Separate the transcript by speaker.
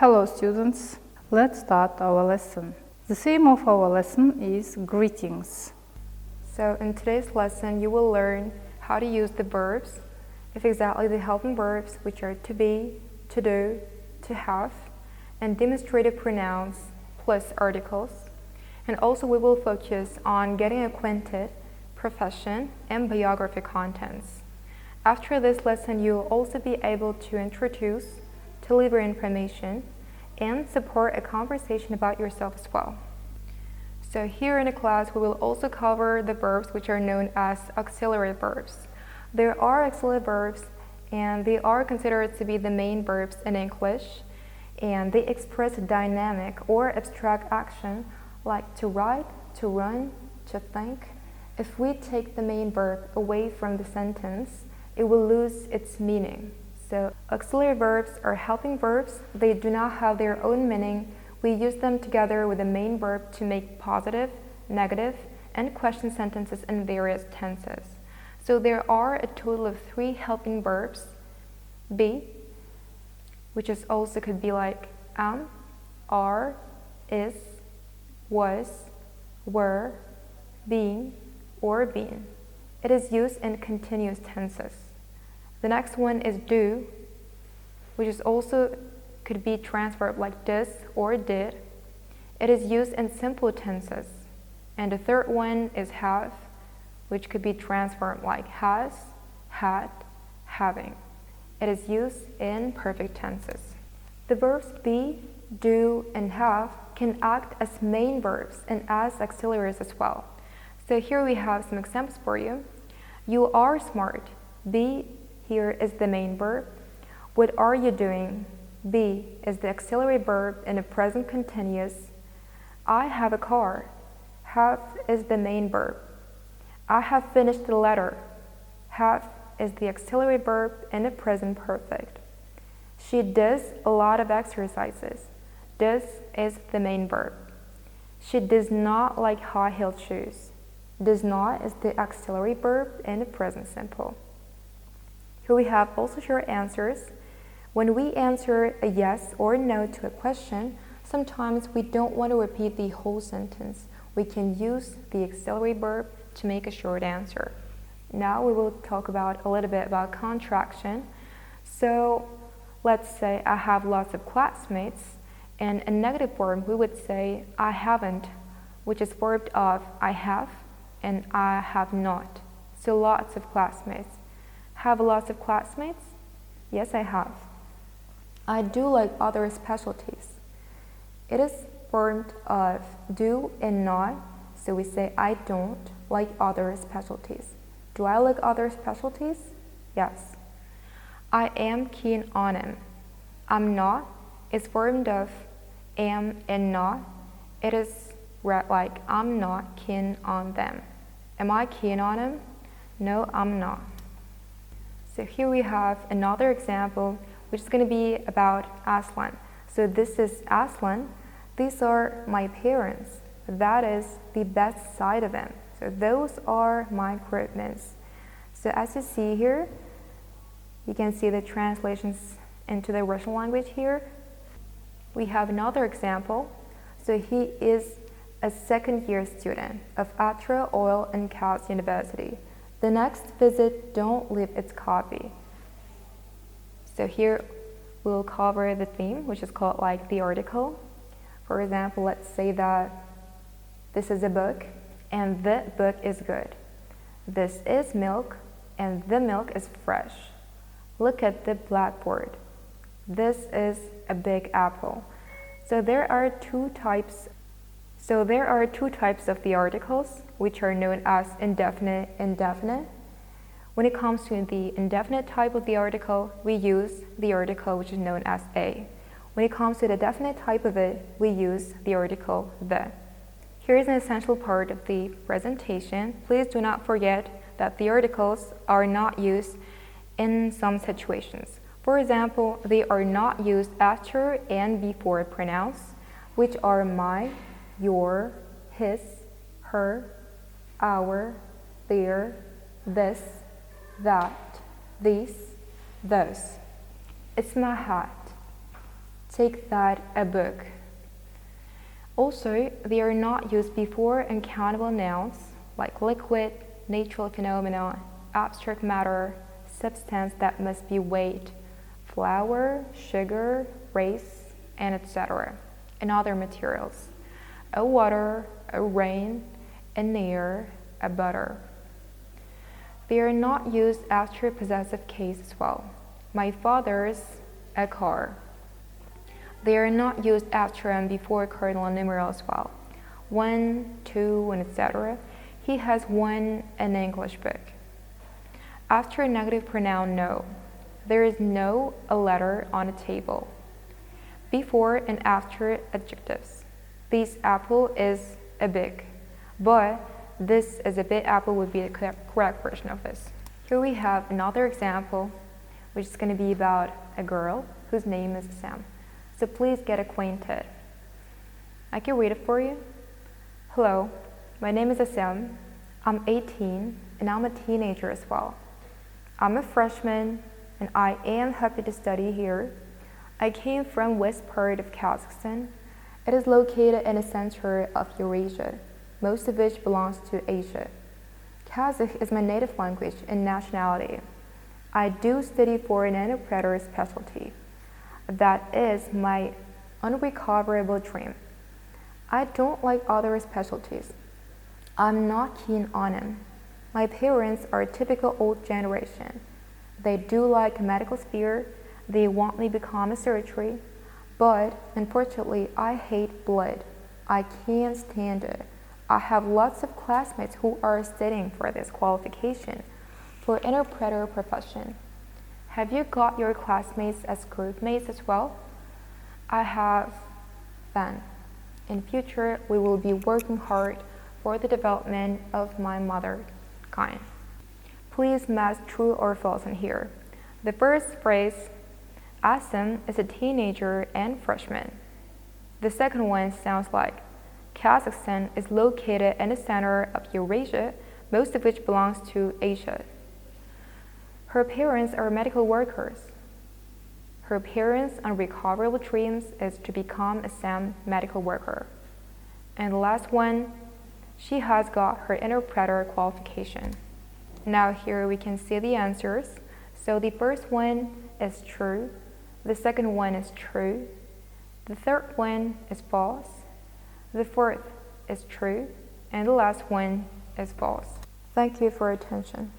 Speaker 1: Hello students, let's start our lesson. The theme of our lesson is greetings.
Speaker 2: So in today's lesson you will learn how to use the verbs, if exactly the helping verbs which are to be, to do, to have, and demonstrative pronouns plus articles. And also we will focus on getting acquainted, profession, and biography contents. After this lesson you will also be able to introduce, deliver information, and support a conversation about yourself as well. So here in the class we will also cover the verbs which are known as auxiliary verbs. There are auxiliary verbs and they are considered to be the main verbs in English, and they express dynamic or abstract action like to write, to run, to think. If we take the main verb away from the sentence, it will lose its meaning. So auxiliary verbs are helping verbs. They do not have their own meaning. We use them together with the main verb to make positive, negative, and question sentences in various tenses. So there are a total of 3 helping verbs. Be, which is also could be like am, are, is, was, were, being, or been. It is used in continuous tenses. The next one is do, which is also could be transferred like does or did. It is used in simple tenses. And the third one is have, which could be transferred like has, had, having. It is used in perfect tenses. The verbs be, do, and have can act as main verbs and as auxiliaries as well. So here we have some examples for you. You are smart. Be here is the main verb. What are you doing? Be is the auxiliary verb in the present continuous. I have a car. Have is the main verb. I have finished the letter. Have is the auxiliary verb in the present perfect. She does a lot of exercises. Does is the main verb. She does not like high-heeled shoes. Does not is the auxiliary verb in the present simple. Here we have also short answers. When we answer a yes or a no to a question, sometimes we don't want to repeat the whole sentence. We can use the auxiliary verb to make a short answer. Now we will talk about a little bit about contraction. So let's say I have lots of classmates. In a negative form, we would say I haven't, which is verb of I have and I have not. So lots of classmates. Have lots of classmates? Yes, I have. I do like other specialties. It is formed of do and not, so we say I don't like other specialties. Do I like other specialties? Yes. I am keen on him. I'm not is formed of am and not. It is read like I'm not keen on them. Am I keen on him? No, I'm not. So here we have another example, which is going to be about Aslan. So this is Aslan. These are my parents. That is the best side of them. So those are my equipments. So as you see here, you can see the translations into the Russian language here. We have another example. So he is a second-year student of Atra Oil and Gas University. The next visit, don't leave its copy. So here we'll cover the theme, which is called like the article. For example, let's say that this is a book and the book is good. This is milk and the milk is fresh. Look at the blackboard. This is a big apple. So there are two types of the articles, which are known as indefinite, indefinite. When it comes to the indefinite type of the article, we use the article which is known as a. When it comes to the definite type of it, we use the article the. Here is an essential part of the presentation. Please do not forget that the articles are not used in some situations. For example, they are not used after and before pronouns, which are my, your, his, her, our, their, this, that, these, those. It's my hat. Take that, a book. Also, they are not used before uncountable nouns like liquid, natural phenomena, abstract matter, substance that must be weighed, flour, sugar, rice, and etc., and other materials, a water, a rain, an air, a butter. They are not used after a possessive case as well. My father's, a car. They are not used after and before cardinal numeral as well. 1, 2, and etc. He has one an English book. After a negative pronoun no, there is no a letter on a table. Before and after adjectives. This apple is a big, but this is a big apple would be the correct version of this. Here we have another example, which is going to be about a girl whose name is Sam. So please get acquainted. I can read it for you. Hello, my name is Sam. I'm 18 and I'm a teenager as well. I'm a freshman and I am happy to study here. I came from west part of Kazakhstan. It is located in the center of Eurasia, most of which belongs to Asia. Kazakh is my native language and nationality. I do study for an interpreter specialty. That is my unrecoverable dream. I don't like other specialties. I'm not keen on them. My parents are typical old generation. They do like medical sphere. They want me to become a surgery. But unfortunately, I hate blood. I can't stand it. I have lots of classmates who are studying for this qualification for interpreter profession. Have you got your classmates as group mates as well? I have. Then, in future, we will be working hard for the development of my mother kind. Please match true or false in here. The first phrase, Asim is a teenager and freshman. The second one sounds like Kazakhstan is located in the center of Eurasia, most of which belongs to Asia. Her parents are medical workers. Her parents' unrecoverable dreams is to become a SAM medical worker. And the last one, she has got her interpreter qualification. Now here we can see the answers. So the first one is true. The second one is true. The third one is false. The fourth is true. And the last one is false. Thank you for your attention.